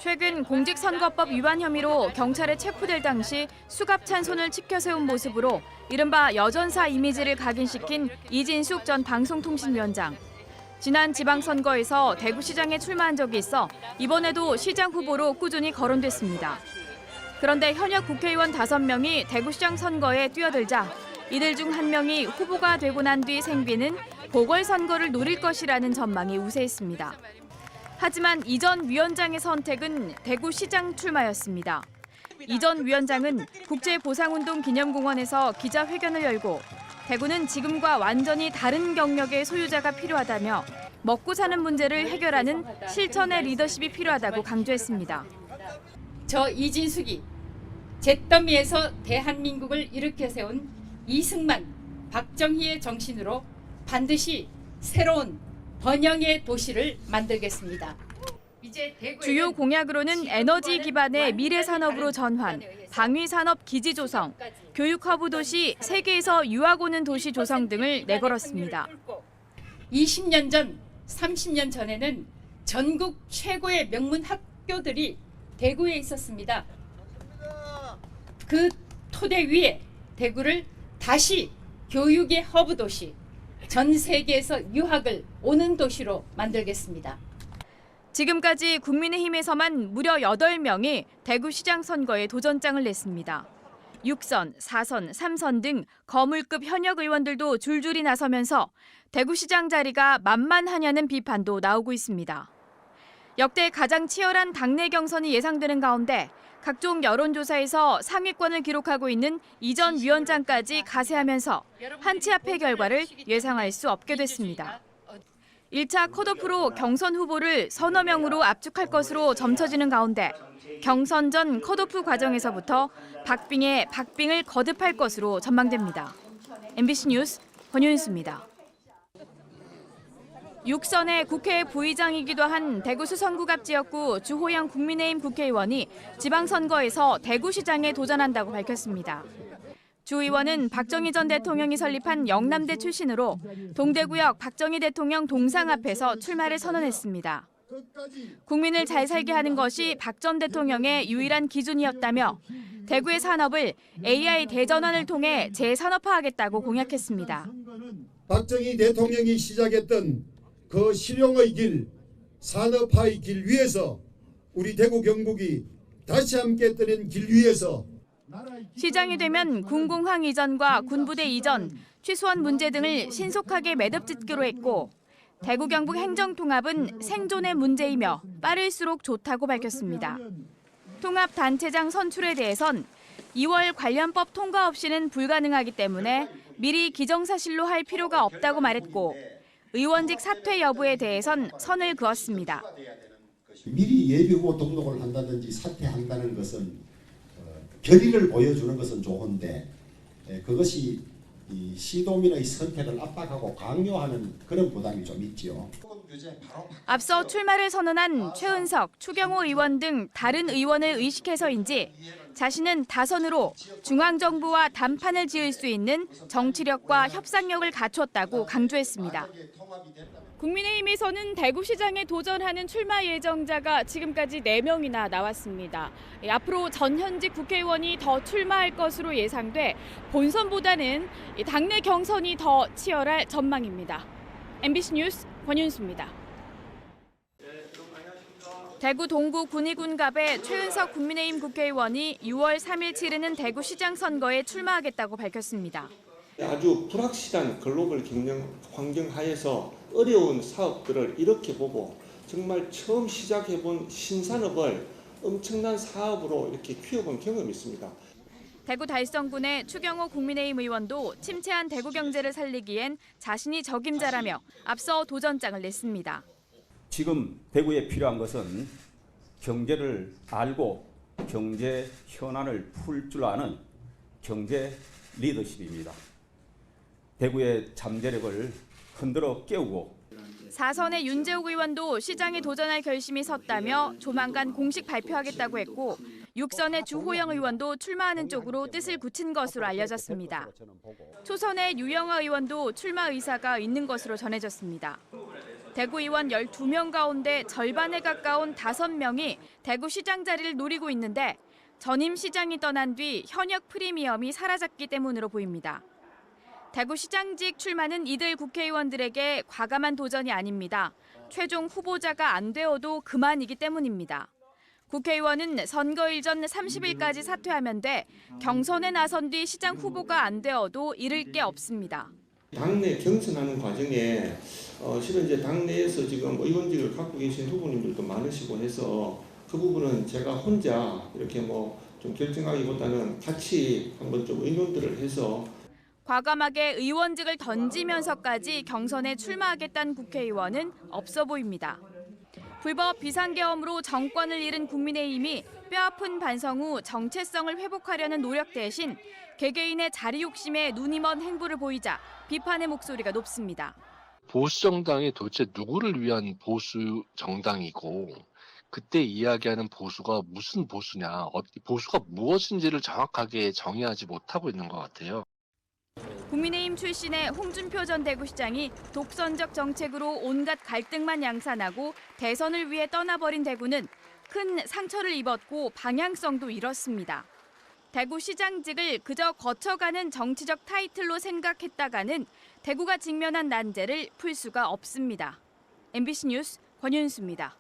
최근 공직선거법 위반 혐의로 경찰에 체포될 당시 수갑찬 손을 치켜세운 모습으로 이른바 여전사 이미지를 각인시킨 이진숙 전 방송통신위원장. 지난 지방선거에서 대구시장에 출마한 적이 있어 이번에도 시장 후보로 꾸준히 거론됐습니다. 그런데 현역 국회의원 5명이 대구시장 선거에 뛰어들자 이들 중 한 명이 후보가 되고 난 뒤 생기는 보궐선거를 노릴 것이라는 전망이 우세했습니다. 하지만 이 전 위원장의 선택은 대구시장 출마였습니다. 이 전 위원장은 국제보상운동 기념공원에서 기자회견을 열고 대구는 지금과 완전히 다른 경력의 소유자가 필요하다며 먹고 사는 문제를 해결하는 실천의 리더십이 필요하다고 강조했습니다. 저 이진숙이 잿더미에서 대한민국을 일으켜 세운 이승만, 박정희의 정신으로 반드시 새로운 번영의 도시를 만들겠습니다. 주요 공약으로는 에너지 기반의 미래 산업으로 전환, 방위 산업 기지 조성, 교육 허브 도시, 세계에서 유학 오는 도시 조성 등을 내걸었습니다. 20년 전, 30년 전에는 전국 최고의 명문 학교들이 대구에 있었습니다. 그 토대 위에 대구를 다시 교육의 허브 도시, 전 세계에서 유학을 오는 도시로 만들겠습니다. 지금까지 국민의힘에서만 무려 8명이 대구시장 선거에 도전장을 냈습니다. 6선, 4선, 3선 등 거물급 현역 의원들도 줄줄이 나서면서 대구시장 자리가 만만하냐는 비판도 나오고 있습니다. 역대 가장 치열한 당내 경선이 예상되는 가운데 각종 여론조사에서 상위권을 기록하고 있는 이 전 위원장까지 가세하면서 한치 앞의 결과를 예상할 수 없게 됐습니다. 1차 컷오프로 경선 후보를 서너 명으로 압축할 것으로 점쳐지는 가운데 경선 전 컷오프 과정에서부터 박빙에 박빙을 거듭할 것으로 전망됩니다. MBC 뉴스 권윤수입니다. 6선의 국회 부의장이기도 한 대구 수성구갑 지역구 주호영 국민의힘 국회의원이 지방선거에서 대구시장에 도전한다고 밝혔습니다. 주 의원은 박정희 전 대통령이 설립한 영남대 출신으로 동대구역 박정희 대통령 동상 앞에서 출마를 선언했습니다. 국민을 잘 살게 하는 것이 박 전 대통령의 유일한 기준이었다며 대구의 산업을 AI 대전환을 통해 재산업화하겠다고 공약했습니다. 박정희 대통령이 시작했던 그 실용의 길, 산업화의 길 위에서 우리 대구 경북이 다시 함께 떠는 길 위에서 시장이 되면 군공항 이전과 군부대 이전, 취소원 문제 등을 신속하게 매듭짓기로 했고 대구 경북 행정통합은 생존의 문제이며 빠를수록 좋다고 밝혔습니다. 통합단체장 선출에 대해선 2월 관련법 통과 없이는 불가능하기 때문에 미리 기정사실로 할 필요가 없다고 말했고 의원직 사퇴 여부에 대해선 선을 그었습니다. 미리 예비후보 등록을 한다든지 사퇴한다는 것은 결의를 보여주는 것은 좋은데 그것이 이 시도민의 선택을 압박하고 강요하는 그런 부담이 좀 있지요. 앞서 출마를 선언한 최은석, 추경호 의원 등 다른 의원을 의식해서인지 자신은 다선으로 중앙정부와 담판을 지을 수 있는 정치력과 협상력을 갖췄다고 강조했습니다. 국민의힘에서는 대구시장에 도전하는 출마 예정자가 지금까지 4명이나 나왔습니다. 앞으로 전현직 국회의원이 더 출마할 것으로 예상돼 본선보다는 당내 경선이 더 치열할 전망입니다. MBC 뉴스 권윤수입니다. 대구 동구 군의군갑의 최은석 국민의힘 국회의원이 6월 3일 치르는 대구시장 선거에 출마하겠다고 밝혔습니다. 아주 불확실한 글로벌 경영 환경 하에서 어려운 사업들을 이렇게 보고 정말 처음 시작해본 신산업을 엄청난 사업으로 이렇게 키워본 경험이 있습니다. 대구 달성군의 추경호 국민의힘 의원도 침체한 대구 경제를 살리기엔 자신이 적임자라며 앞서 도전장을 냈습니다. 지금 대구에 필요한 것은 경제를 알고 경제 현안을 풀 줄 아는 경제 리더십입니다. 대구의 잠재력을 흔들어 깨우고 4선의 윤재욱 의원도 시장에 도전할 결심이 섰다며 조만간 공식 발표하겠다고 했고 6선의 주호영 의원도 출마하는 쪽으로 뜻을 굳힌 것으로 알려졌습니다. 초선의 유영아 의원도 출마 의사가 있는 것으로 전해졌습니다. 대구의원 12명 가운데 절반에 가까운 5명이 대구시장 자리를 노리고 있는데 전임 시장이 떠난 뒤 현역 프리미엄이 사라졌기 때문으로 보입니다. 대구시장직 출마는 이들 국회의원들에게 과감한 도전이 아닙니다. 최종 후보자가 안 되어도 그만이기 때문입니다. 국회의원은 선거일 전 30일까지 사퇴하면 돼 경선에 나선 뒤 시장 후보가 안 되어도 잃을 게 없습니다. 당내 경선하는 과정에 실은 이제 당내에서 지금 의원직을 갖고 계신 후보님들도 많으시고 해서 그 부분은 제가 혼자 이렇게 좀 결정하기보다는 같이 한번 좀 의논들을 해서 과감하게 의원직을 던지면서까지 경선에 출마하겠다는 국회의원은 없어 보입니다. 불법 비상계엄으로 정권을 잃은 국민의힘이 뼈아픈 반성 후 정체성을 회복하려는 노력 대신 개개인의 자리 욕심에 눈이 먼 행보를 보이자 비판의 목소리가 높습니다. 보수 정당이 도대체 누구를 위한 보수 정당이고 그때 이야기하는 보수가 무슨 보수냐, 보수가 무엇인지를 정확하게 정의하지 못하고 있는 것 같아요. 국민의힘 출신의 홍준표 전 대구시장이 독선적 정책으로 온갖 갈등만 양산하고 대선을 위해 떠나버린 대구는 큰 상처를 입었고 방향성도 잃었습니다. 대구시장직을 그저 거쳐가는 정치적 타이틀로 생각했다가는 대구가 직면한 난제를 풀 수가 없습니다. MBC 뉴스 권윤수입니다.